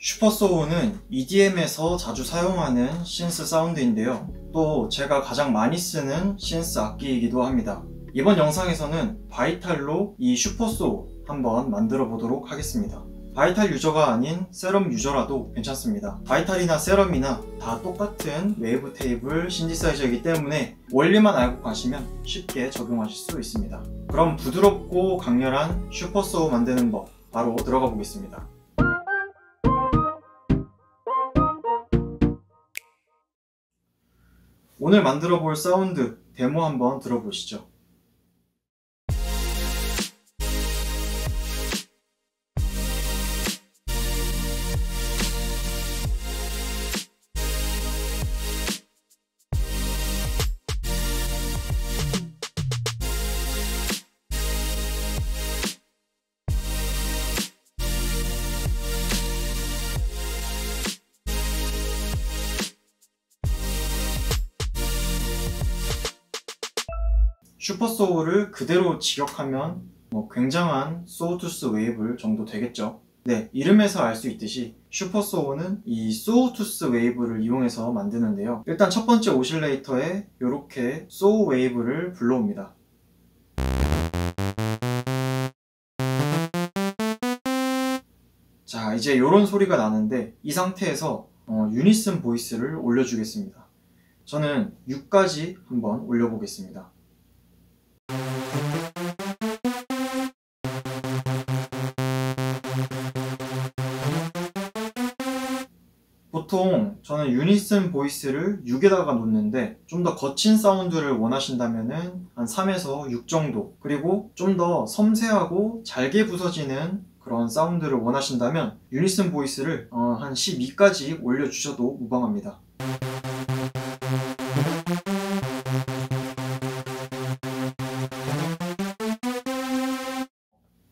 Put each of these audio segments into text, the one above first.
슈퍼소우는 EDM에서 자주 사용하는 신스 사운드인데요. 또 제가 가장 많이 쓰는 신스 악기이기도 합니다. 이번 영상에서는 바이탈로 이 슈퍼소우 한번 만들어 보도록 하겠습니다. 바이탈 유저가 아닌 세럼 유저라도 괜찮습니다. 바이탈이나 세럼이나 다 똑같은 웨이브 테이블 신디사이저이기 때문에 원리만 알고 가시면 쉽게 적용하실 수 있습니다. 그럼 부드럽고 강렬한 슈퍼소우 만드는 법 바로 들어가 보겠습니다. 오늘 만들어 볼 사운드 데모 한번 들어보시죠. 슈퍼소우를 그대로 직역하면 굉장한 소우투스 웨이브 정도 되겠죠. 네, 이름에서 알 수 있듯이 슈퍼소우는 이 소우투스 웨이브를 이용해서 만드는데요. 일단 첫 번째 오실레이터에 이렇게 소우 웨이브를 불러옵니다. 자, 이제 이런 소리가 나는데 이 상태에서 유니슨 보이스를 올려주겠습니다. 저는 6까지 한번 올려보겠습니다. 보통 저는 유니슨 보이스를 6에다가 놓는데 좀 더 거친 사운드를 원하신다면 한 3에서 6 정도, 그리고 좀 더 섬세하고 잘게 부서지는 그런 사운드를 원하신다면 유니슨 보이스를 한 12까지 올려주셔도 무방합니다.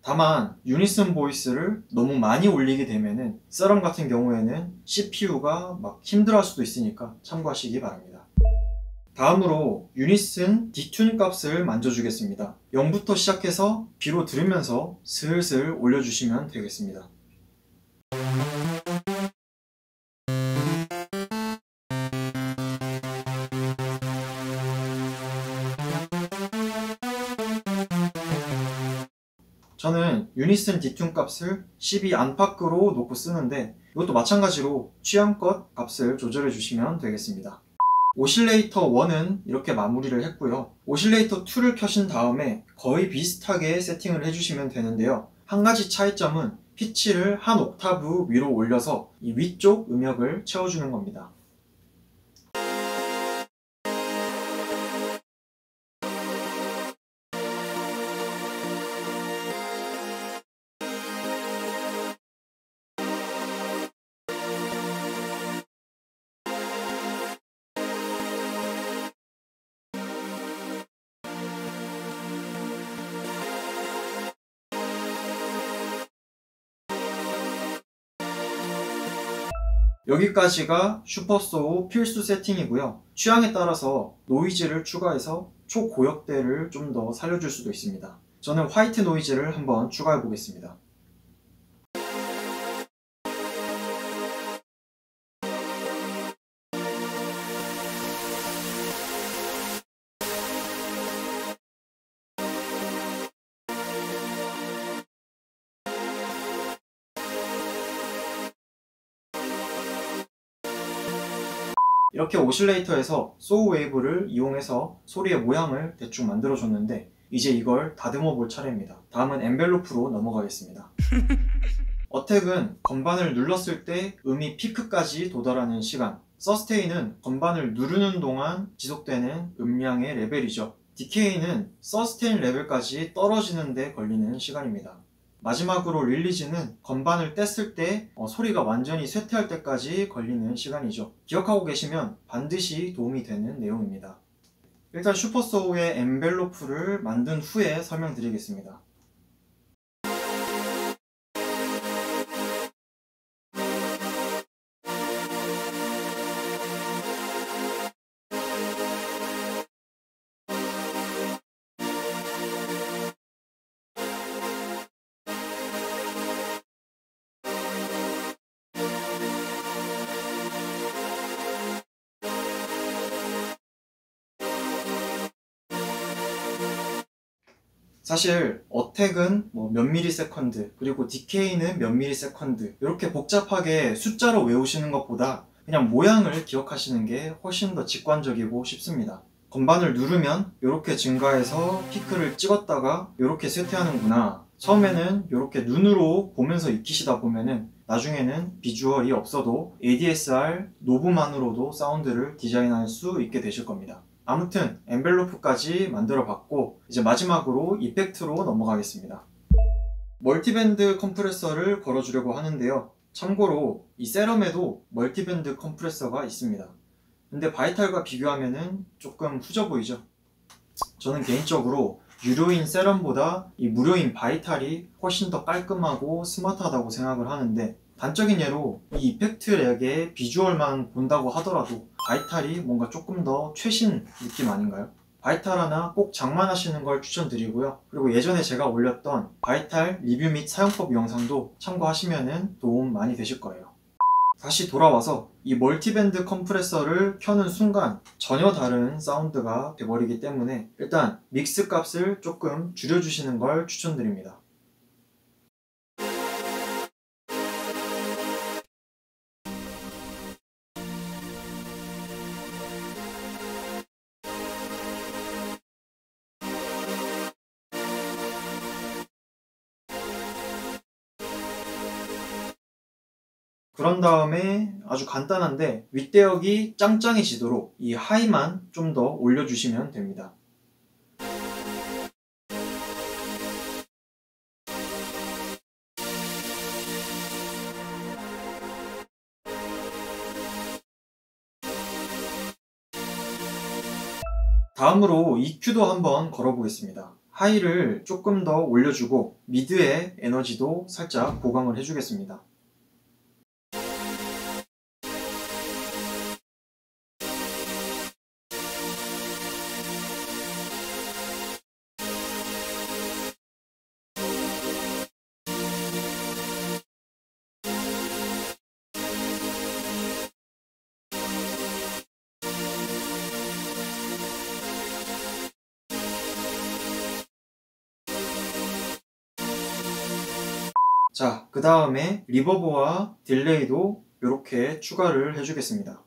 다만 유니슨 보이스를 너무 많이 올리게 되면은 세럼 같은 경우에는 CPU가 막 힘들어할 수도 있으니까 참고하시기 바랍니다. 다음으로 유니슨 디튠 값을 만져주겠습니다. 0부터 시작해서 B로 들으면서 슬슬 올려주시면 되겠습니다. 저는 유니슨 디튠 값을 12 안팎으로 놓고 쓰는데 이것도 마찬가지로 취향껏 값을 조절해 주시면 되겠습니다. 오실레이터 1은 이렇게 마무리를 했고요. 오실레이터 2를 켜신 다음에 거의 비슷하게 세팅을 해주시면 되는데요. 한 가지 차이점은 피치를 한 옥타브 위로 올려서 이 위쪽 음역을 채워주는 겁니다. 여기까지가 슈퍼소우 필수 세팅이고요. 취향에 따라서 노이즈를 추가해서 초고역대를 좀 더 살려줄 수도 있습니다. 저는 화이트 노이즈를 한번 추가해 보겠습니다. 이렇게 오실레이터에서 소우 웨이브를 이용해서 소리의 모양을 대충 만들어줬는데 이제 이걸 다듬어 볼 차례입니다. 다음은 엔벨로프로 넘어가겠습니다. 어택은 건반을 눌렀을 때 음이 피크까지 도달하는 시간, 서스테인은 건반을 누르는 동안 지속되는 음량의 레벨이죠. 디케이는 서스테인 레벨까지 떨어지는 데 걸리는 시간입니다. 마지막으로 릴리즈는 건반을 뗐을 때 소리가 완전히 쇠퇴할 때까지 걸리는 시간이죠. 기억하고 계시면 반드시 도움이 되는 내용입니다. 일단 슈퍼소우의 엔벨로프를 만든 후에 설명드리겠습니다. 사실 어택은 몇 밀리세컨드, 그리고 디케이는 몇 밀리세컨드, 이렇게 복잡하게 숫자로 외우시는 것보다 그냥 모양을 기억하시는 게 훨씬 더 직관적이고 쉽습니다. 건반을 누르면 이렇게 증가해서 피크를 찍었다가 이렇게 세트하는구나, 처음에는 이렇게 눈으로 보면서 익히시다 보면은 나중에는 비주얼이 없어도 ADSR 노브만으로도 사운드를 디자인할 수 있게 되실 겁니다. 아무튼 엔벨로프까지 만들어 봤고, 이제 마지막으로 이펙트로 넘어가겠습니다. 멀티밴드 컴프레서를 걸어주려고 하는데요. 참고로 이 세럼에도 멀티밴드 컴프레서가 있습니다. 근데 바이탈과 비교하면은 조금 후져 보이죠? 저는 개인적으로 유료인 세럼보다 이 무료인 바이탈이 훨씬 더 깔끔하고 스마트하다고 생각을 하는데, 단적인 예로 이 이펙트 렉의 비주얼만 본다고 하더라도 바이탈이 뭔가 조금 더 최신 느낌 아닌가요? 바이탈 하나 꼭 장만하시는 걸 추천드리고요. 그리고 예전에 제가 올렸던 바이탈 리뷰 및 사용법 영상도 참고하시면 도움 많이 되실 거예요. 다시 돌아와서 이 멀티밴드 컴프레서를 켜는 순간 전혀 다른 사운드가 돼버리기 때문에 일단 믹스 값을 조금 줄여주시는 걸 추천드립니다. 그런 다음에 아주 간단한데 윗대역이 짱짱해지도록 이 하이만 좀 더 올려주시면 됩니다. 다음으로 EQ도 한번 걸어보겠습니다. 하이를 조금 더 올려주고 미드의 에너지도 살짝 보강을 해주겠습니다. 자, 그 다음에 리버브와 딜레이도 이렇게 추가를 해주겠습니다.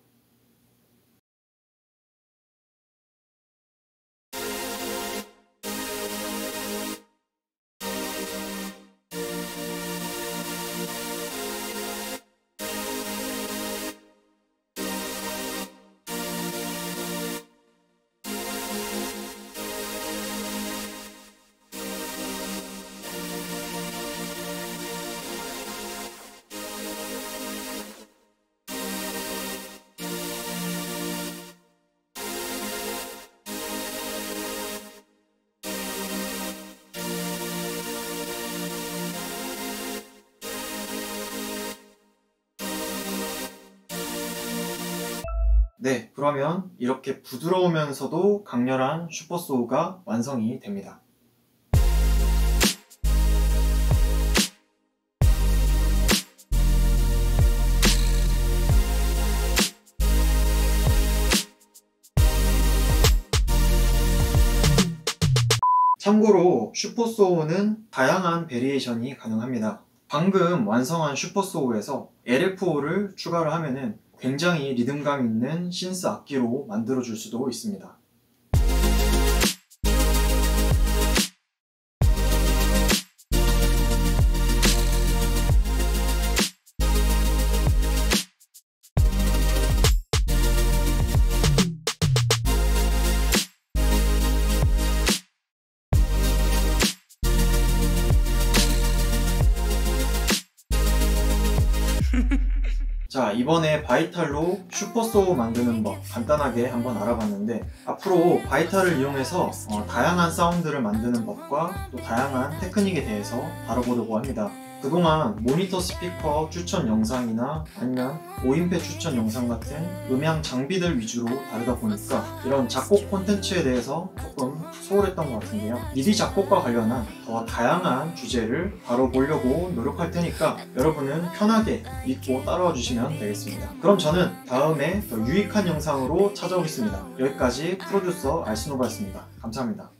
네, 그러면 이렇게 부드러우면서도 강렬한 슈퍼소우가 완성이 됩니다. 참고로 슈퍼소우는 다양한 베리에이션이 가능합니다. 방금 완성한 슈퍼소우에서 LFO를 추가를 하면은 굉장히 리듬감 있는 신스 악기로 만들어줄 수도 있습니다. 자, 이번에 바이탈로 슈퍼소우 만드는 법 간단하게 한번 알아봤는데, 앞으로 바이탈을 이용해서 다양한 사운드를 만드는 법과 또 다양한 테크닉에 대해서 다뤄보려고 합니다. 그동안 모니터 스피커 추천 영상이나 아니면 5인패 추천 영상 같은 음향 장비들 위주로 다루다 보니까 이런 작곡 콘텐츠에 대해서 조금 소홀했던 것 같은데요. 미디 작곡과 관련한 더 다양한 주제를 다뤄보려고 노력할 테니까 여러분은 편하게 믿고 따라와 주시면 되겠습니다. 그럼 저는 다음에 더 유익한 영상으로 찾아오겠습니다. 여기까지 프로듀서 알스노바였습니다. 감사합니다.